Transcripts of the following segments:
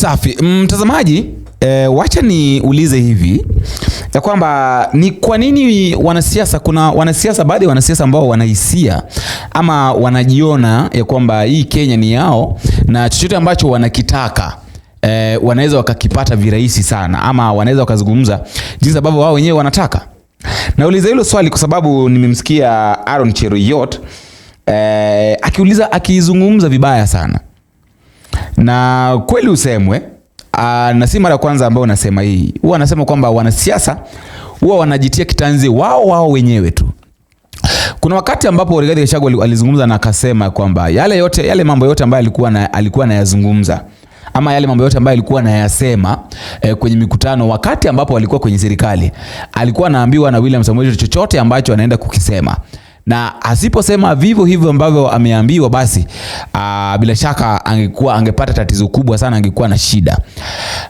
Safi. Mtazamaji, wacha niulize hivi ya kwamba ni kwa nini kuna wanasiasa, baadhi ya wanasiasa ambao wanahisia ama wanajiona ya kwamba hii Kenya ni yao na chochote ambacho wanakitaka wanaweza wakakipata virahisi sana, ama wanaweza wakazungumza jinsi ambavyo wao wenyewe wanataka. Nauliza hilo swali kwa sababu nimemsikia Cheruyot akizungumza vibaya sana. Na kweli usemwe, na si mara kwanza ambao nasema hii. Huwa anasema kwamba wanasiasa huwa wanajitia kitanzi wao wenyewe tu. Kuna wakati ambapo Rigathi Gachagua alizungumza na akasema kwamba yale mambo yote ambayo alikuwa anayazungumza, ama yale mambo yote ambayo alikuwa anayasema kwenye mikutano wakati ambapo alikuwa kwenye serikali, alikuwa anaambiwa na William Samoei chochote ambacho anaenda kukisema, na asiposema vivyo hivyo ambavyo ameambiwa, basi bila shaka angepata tatizo kubwa sana, angekuwa na shida.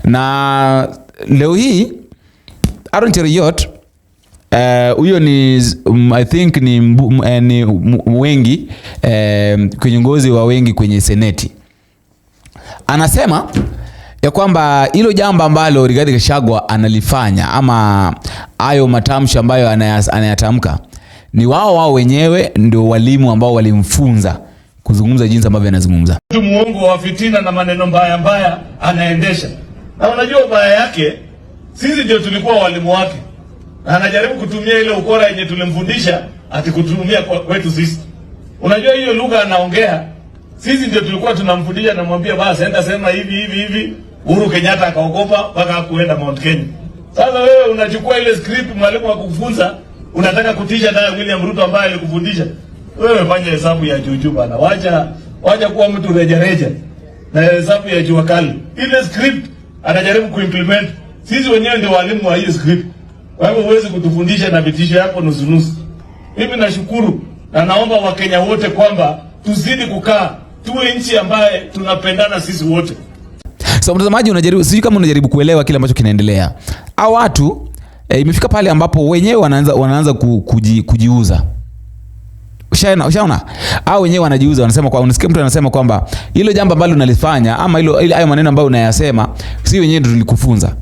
Na leo hii Cheruyot, huyo ni I think ni wengi kiongozi wa wengi kwenye seneti, anasema ya kwamba hilo jambo ambalo Rigathi Gachagua analifanya, ama hayo matamshi ambayo anayatamka, ni wao wenyewe ndio walimu ambao walimfunza kuzungumza jinsi ambavyo anazungumza. Mtu muongo wa fitina na maneno mbaya anaendesha. Na unajua baya yake, sisi ndio tulikuwa walimu wake. Na anajaribu kutumia ile ukora yenye tulimfundisha ati kutumia kwetu sisi. Unajua hiyo lugha anaongea, sisi ndio tulikuwa tunamfundisha na mwambia basi enda sema hivi. Uhuru Kenyatta akaogopa mpaka kuenda Mount Kenya. Sasa wewe unachukua ile script mwalimu akufunza, unataka kutisha naye William Ruto ambaye alikufundisha. Wewe fanya hesabu ya juu bana. Wacha kuwa mtu reja na hesabu ya juu kali. Ile script anajaribu kuimplement. Sisi wenyewe ndio walimu wa hiyo script. Kwa hivyo huwezi kutufundisha na vitisho yako nusu. Mimi nashukuru na naomba Wakenya wote kwamba tuzidi kukaa, tuwe nchi ambaye tunapendana sisi wote. So mtazamaji, sijui kama unajaribu kuelewa kile ambacho kinaendelea. Hao watu imefika pale ambapo wenyewe wanaanza kujiuza. Ushaona? Hao wenyewe wanajiuza, wanasema kwa, unasikia mtu anasema kwamba hilo jambo ambalo unalifanya, ama hayo maneno ambayo unayasema, si wenyewe ndio tulikufunza.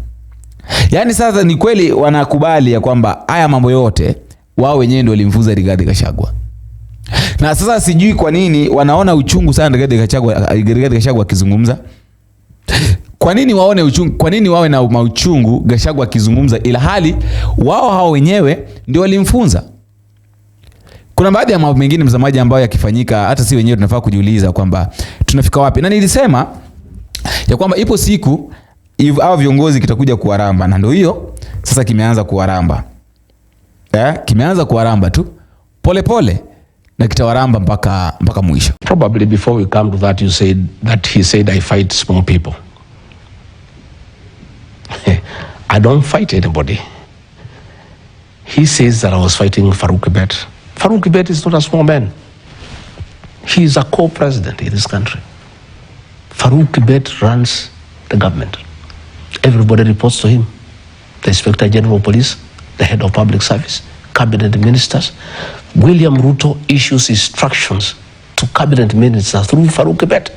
Yaani sasa ni kweli wanakubali ya kwamba haya mambo yote wao wenyewe ndio walimfunza Rigathi Gachagua. Na sasa sijui kwa nini wanaona uchungu sana Rigathi Gachagua akizungumza. Kwa nini waone uchungu? Kwa nini wawe na mauchungu Gachagua akizungumza, ila hali hao wenyewe ndio walimfunza? Kuna baadhi ya mambo mengine msamaji ambayo yakifanyika hata si wenyewe tunafaa kujiuliza kwamba tunafika wapi. Na nilisema ya kwamba ipo siku hao viongozi kitakuja kuwaramba, na ndio hiyo sasa kimeanza kuwaramba. Kimeanza kuwaramba tu pole na kitawaramba mpaka mwisho. Probably before we come to that, you said that he said I fight small people. I don't fight anybody. He says that I was fighting Farouk Kibet. Farouk Kibet is not a small man. He is a co-president in this country. Farouk Kibet runs the government. Everybody reports to him. The Inspector General of Police, the head of public service, cabinet ministers. William Ruto issues instructions to cabinet ministers through Farouk Kibet.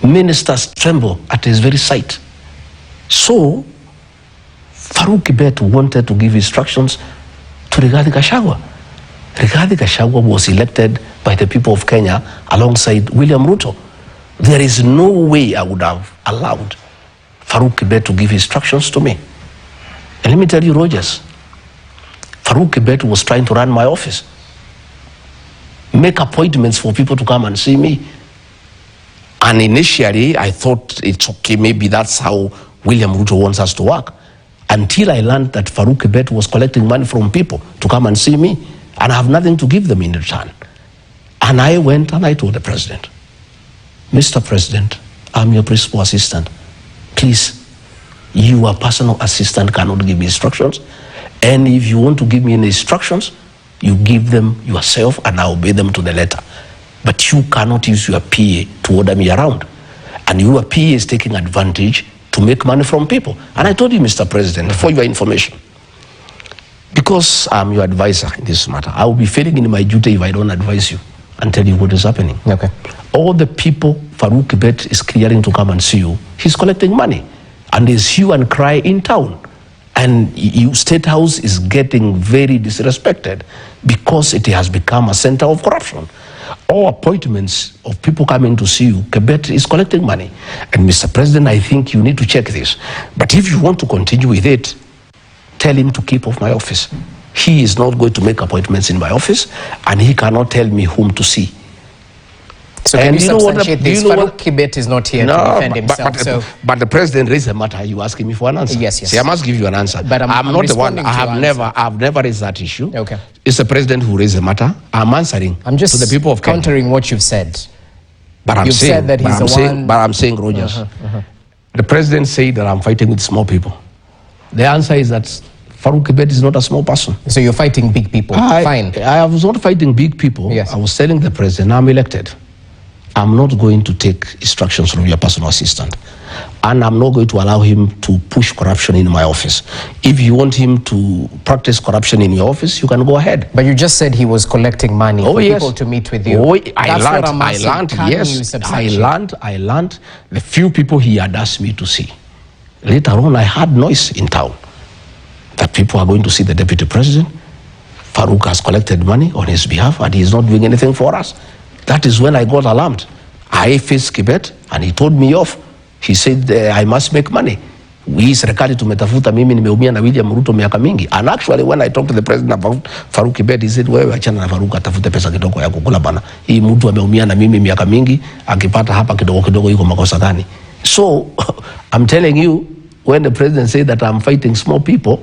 Ministers tremble at his very sight. So, Farouk Kibet wanted to give instructions to Rigathi Gachagua. Rigathi Gachagua was elected by the people of Kenya alongside William Ruto. There is no way I would have allowed Farouk Kibet to give instructions to me. And let me tell you, Rogers, Farouk Kibet was trying to run my office, make appointments for people to come and see me. And initially, I thought it's okay, maybe that's how William Ruto wants us to work. Until I learned that Farouk Kibet was collecting money from people to come and see me, and I have nothing to give them in return. And I went and I told the president, Mr. President, I'm your principal assistant. Please, your personal assistant cannot give me instructions. And if you want to give me any instructions, you give them yourself and I obey them to the letter. But you cannot use your PA to order me around. And your PA is taking advantage to make money from people. And I told you, Mr. President, for your information, because I'm your advisor in this matter, I will be failing in my duty if I don't advise you and tell you what is happening. Okay. All the people Farouk Kibet is clearing to come and see you, he's collecting money. And there's hue and cry in town. And State House is getting very disrespected because it has become a center of corruption. All appointments of people coming to see you, Kibet is collecting money. And Mr. President, I think you need to check this. But if you want to continue with it, tell him to keep off my office. He is not going to make appointments in my office, and he cannot tell me whom to see. So can you substantiate this? Farouk Kibet is not here to defend himself. But the president raised a matter. You asking me for an answer? Yes, yes. See, I must give you an answer. But I'm not the one. I've never raised that issue. Okay. It's the president who raised the matter. I'm answering. I'm just to the people of Kenya. countering what you've said. But I'm saying, said that he's the one. But I'm saying, Rogers, the president said that I'm fighting with small people. The answer is that Farouk Kibet is not a small person. So you're fighting big people. Fine. I was not fighting big people. Yes. I was telling the president, I'm elected. I'm not going to take instructions from your personal assistant. And I'm not going to allow him to push corruption in my office. If you want him to practice corruption in your office, you can go ahead. But you just said he was collecting money for people to meet with you. I learned the few people he had asked me to see. Later on, I heard noise in town that people are going to see the deputy president. Farouk has collected money on his behalf and he is not doing anything for us. That is when I got alarmed. I faced Kibet and he told me off. He said, I must make money. We serikali tumetafuta, mimi nimeumia na William Ruto miaka mingi. And actually when I talked to the president about Farouk Kibet, he said, wewe achana na Farouk atafute pesa kidogo ya kukula bana. Hii mtu ameumia na mimi miaka mingi, akipata hapa kidogo kidogo yuko makosa gani? So I'm telling you, when the president said that I'm fighting small people,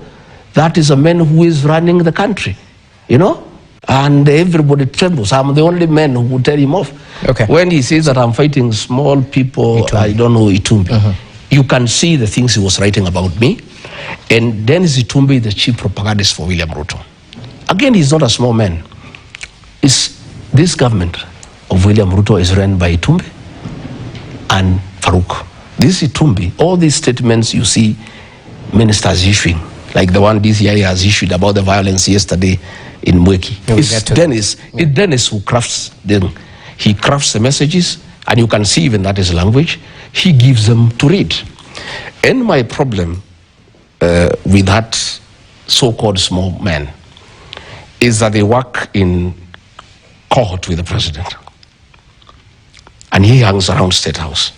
that is a man who is running the country, you know? And everybody trembles. I'm the only man who will tell him off. Okay. When he says that I'm fighting small people, Itumbi. I don't know Itumbi. You can see the things he was writing about me. And Dennis Itumbi, the chief propagandist for William Ruto. Again, he's not a small man. This government of William Ruto is run by Itumbi and Farouk. This Itumbi, all these statements you see ministers issuing, like the one DCI has issued about the violence yesterday in Mweki. It's Dennis who crafts them. He crafts the messages, and you can see even that is language. He gives them to read. And my problem with that so-called small man is that they work in cohort with the president. And he hangs around State House.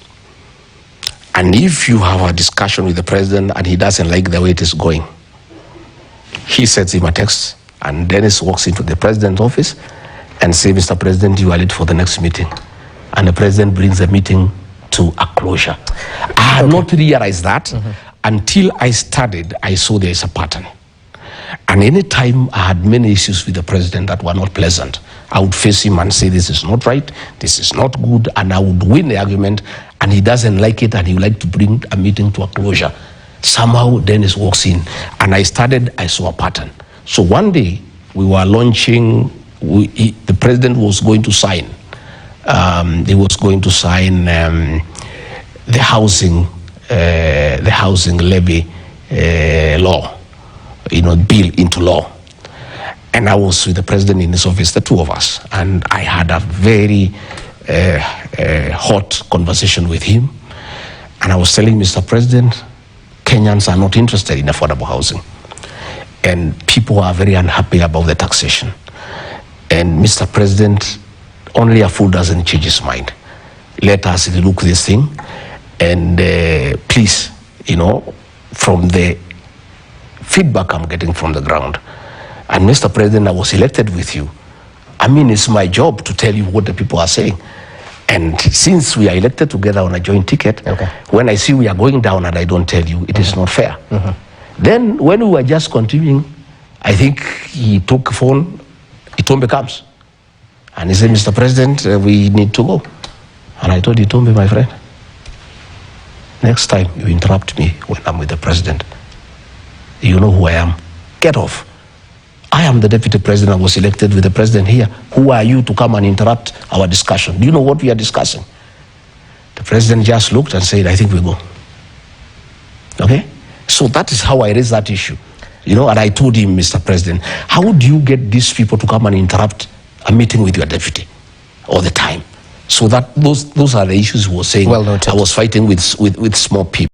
And if you have a discussion with the president and he doesn't like the way it is going, he sends him a text, and Dennis walks into the president's office and says, Mr. President, you are late for the next meeting. And the president brings the meeting to a closure. I had not realized that until I studied. I saw there is a pattern. And any time I had many issues with the president that were not pleasant, I would face him and say, this is not right, this is not good, and I would win the argument, and he doesn't like it, and he would like to bring a meeting to a closure. Somehow Dennis walks in, and I saw a pattern. So one day we were launching, the president was going to sign, he was going to sign the housing levy law, bill into law. And I was with the president in his office, the two of us, and I had a very hot conversation with him. And I was telling Mr. President, Kenyans are not interested in affordable housing. And people are very unhappy about the taxation. And Mr. President, only a fool doesn't change his mind. Let us look this thing. And please, from the feedback I'm getting from the ground, and Mr. President, I was elected with you. I mean, it's my job to tell you what the people are saying. And since we are elected together on a joint ticket, when I see we are going down and I don't tell you, it is not fair. Then when we were just continuing, I think he took a phone, Itumbi comes. And he said, Mr. President, we need to go. And I told Itumbi, my friend, next time you interrupt me when I'm with the president, you know who I am. Get off. I am the deputy president. I was elected with the president here. Who are you to come and interrupt our discussion? Do you know what we are discussing? The president just looked and said, I think we go. Okay? So that is how I raised that issue. And I told him, Mr. President, how do you get these people to come and interrupt a meeting with your deputy all the time? So that those are the issues he was saying. Well noted. I was fighting with small people.